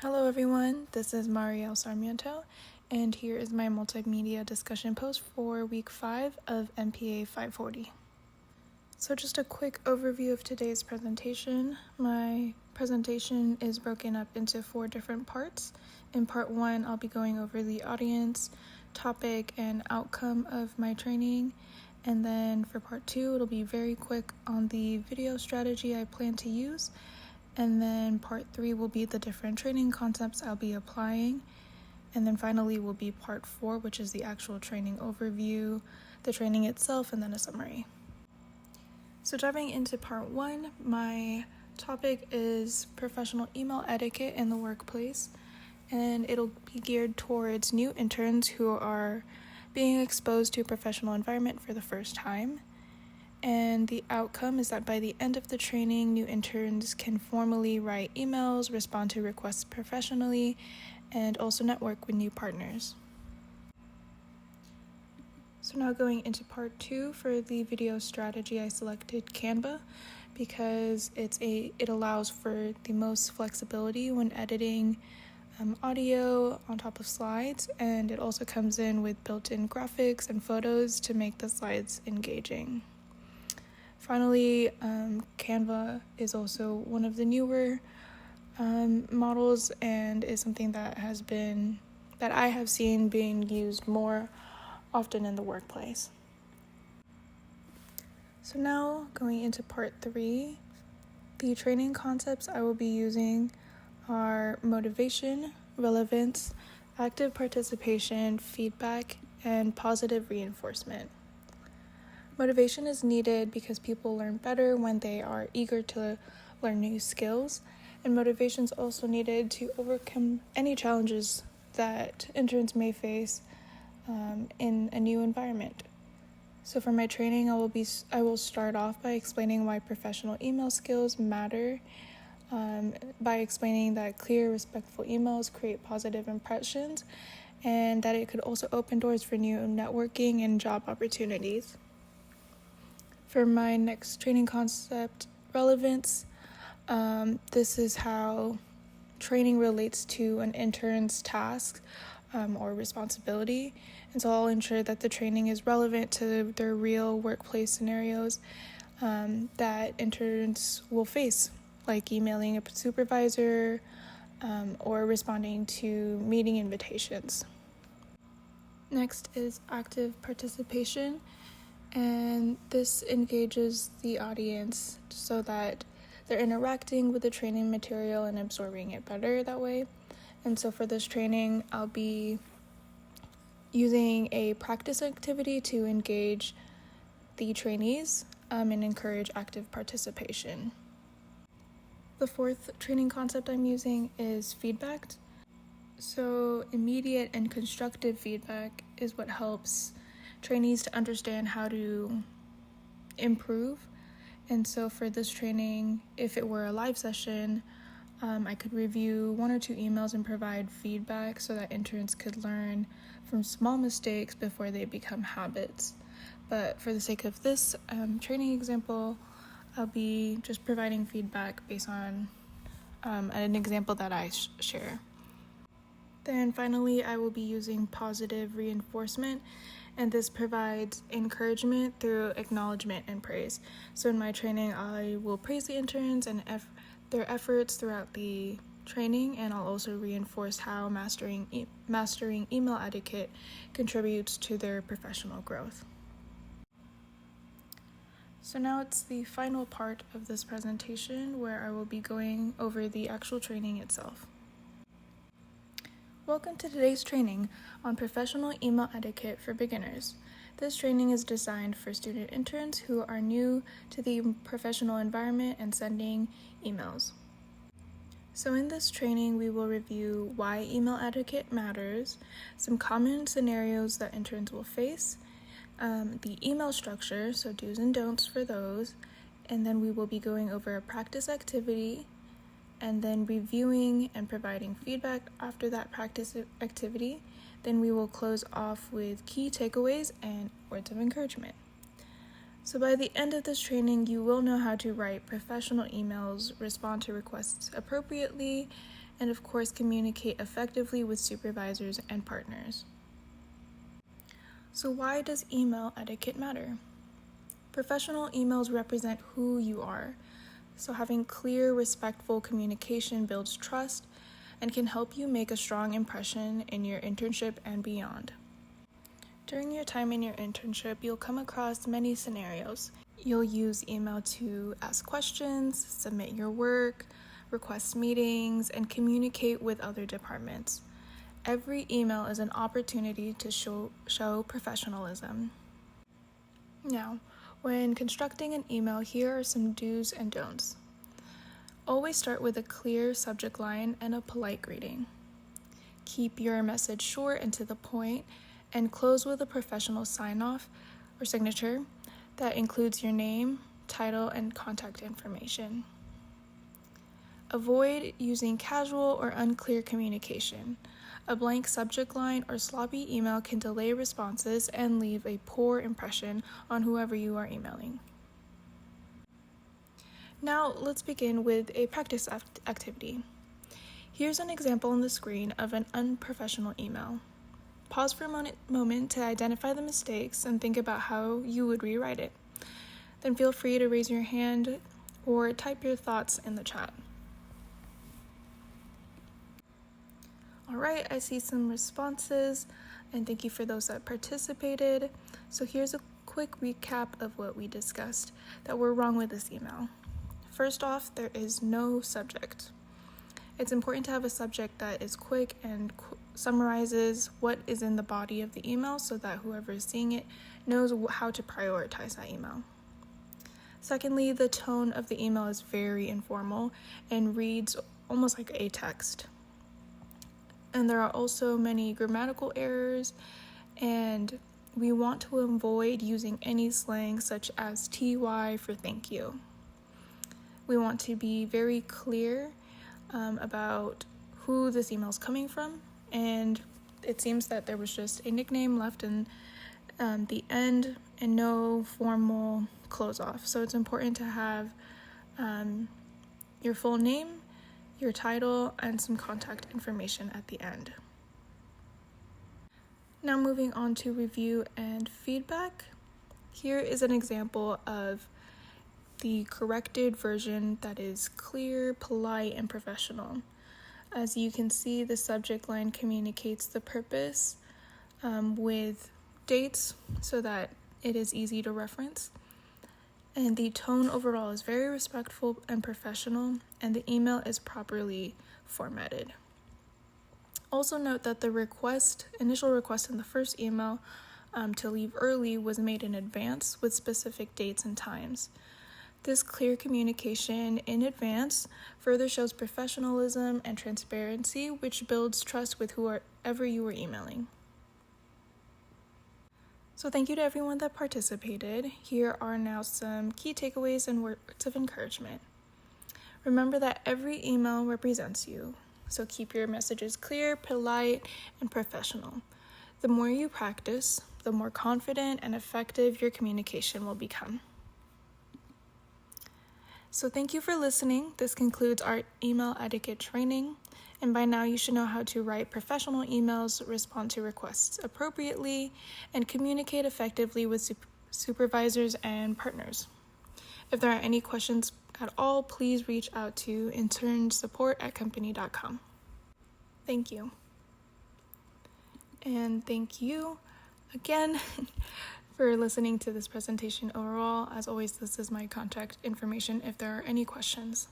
Hello everyone, this is Mariel Sarmiento, and here is my multimedia discussion post for week 5 of MPA540. So just a quick overview of today's presentation. My presentation is broken up into 4 different parts. In part 1, I'll be going over the audience, topic, and outcome of my training. And then for part 2, it'll be very quick on the video strategy I plan to use. And then part 3 will be the different training concepts I'll be applying. And then finally will be part 4, which is the actual training overview, the training itself, and then a summary. So diving into part 1, my topic is professional email etiquette in the workplace. And it'll be geared towards new interns who are being exposed to a professional environment for the first time. And the outcome is that by the end of the training, new interns can formally write emails, respond to requests professionally, and also network with new partners. So now going into part 2 for the video strategy, I selected Canva because it allows for the most flexibility when editing audio on top of slides, and it also comes in with built-in graphics and photos to make the slides engaging. Finally, Canva is also one of the newer models and is something that I have seen being used more often in the workplace. So now going into part 3, the training concepts I will be using are motivation, relevance, active participation, feedback, and positive reinforcement. Motivation is needed because people learn better when they are eager to learn new skills, and motivation is also needed to overcome any challenges that interns may face in a new environment. So for my training, I will start off by explaining why professional email skills matter, by explaining that clear, respectful emails create positive impressions, and that it could also open doors for new networking and job opportunities. For my next training concept, relevance, this is how training relates to an intern's task or responsibility. And so I'll ensure that the training is relevant to their real workplace scenarios that interns will face, like emailing a supervisor or responding to meeting invitations. Next is active participation. And this engages the audience so that they're interacting with the training material and absorbing it better that way. And so for this training, I'll be using a practice activity to engage the trainees and encourage active participation. The 4th training concept I'm using is feedback. So immediate and constructive feedback is what helps trainees to understand how to improve. And so for this training, if it were a live session, I could review 1 or 2 emails and provide feedback so that interns could learn from small mistakes before they become habits. But for the sake of this training example, I'll be just providing feedback based on an example that I share. Then finally, I will be using positive reinforcement, and this provides encouragement through acknowledgement and praise. So in my training, I will praise the interns and their efforts throughout the training, and I'll also reinforce how mastering email etiquette contributes to their professional growth. So now it's the final part of this presentation where I will be going over the actual training itself. Welcome to today's training on professional email etiquette for beginners. This training is designed for student interns who are new to the professional environment and sending emails. So in this training, we will review why email etiquette matters, some common scenarios that interns will face, the email structure, so do's and don'ts for those, and then we will be going over a practice activity, and then reviewing and providing feedback after that practice activity. Then we will close off with key takeaways and words of encouragement. So by the end of this training, you will know how to write professional emails, respond to requests appropriately, and of course, communicate effectively with supervisors and partners. So why does email etiquette matter? Professional emails represent who you are, so having clear, respectful communication builds trust and can help you make a strong impression in your internship and beyond. During your time in your internship, you'll come across many scenarios. You'll use email to ask questions, submit your work, request meetings, and communicate with other departments. Every email is an opportunity to show professionalism. Now, when constructing an email, here are some do's and don'ts. Always start with a clear subject line and a polite greeting. Keep your message short and to the point, and close with a professional sign-off or signature that includes your name, title, and contact information. Avoid using casual or unclear communication. A blank subject line or sloppy email can delay responses and leave a poor impression on whoever you are emailing. Now, let's begin with a practice activity. Here's an example on the screen of an unprofessional email. Pause for a moment to identify the mistakes and think about how you would rewrite it. Then feel free to raise your hand or type your thoughts in the chat. All right, I see some responses, and thank you for those that participated. So here's a quick recap of what we discussed that were wrong with this email. First off, there is no subject. It's important to have a subject that is quick and summarizes what is in the body of the email so that whoever is seeing it knows how to prioritize that email. Secondly, the tone of the email is very informal and reads almost like a text. And there are also many grammatical errors, and we want to avoid using any slang such as TY for thank you. We want to be very clear about who this email is coming from, and it seems that there was just a nickname left in the end and no formal close off. So it's important to have your full name, your title, and some contact information at the end. Now moving on to review and feedback. Here is an example of the corrected version that is clear, polite, and professional. As you can see, the subject line communicates the purpose with dates so that it is easy to reference. And the tone overall is very respectful and professional, and the email is properly formatted. Also note that the initial request in the first email to leave early was made in advance with specific dates and times. This clear communication in advance further shows professionalism and transparency, which builds trust with whoever you are emailing. So thank you to everyone that participated. Here are now some key takeaways and words of encouragement. Remember that every email represents you, so keep your messages clear, polite, and professional. The more you practice, the more confident and effective your communication will become. So thank you for listening. This concludes our email etiquette training. And by now you should know how to write professional emails, respond to requests appropriately, and communicate effectively with supervisors and partners. If there are any questions at all, please reach out to internsupport@company.com. Thank you. And thank you again for listening to this presentation overall. As always, this is my contact information if there are any questions.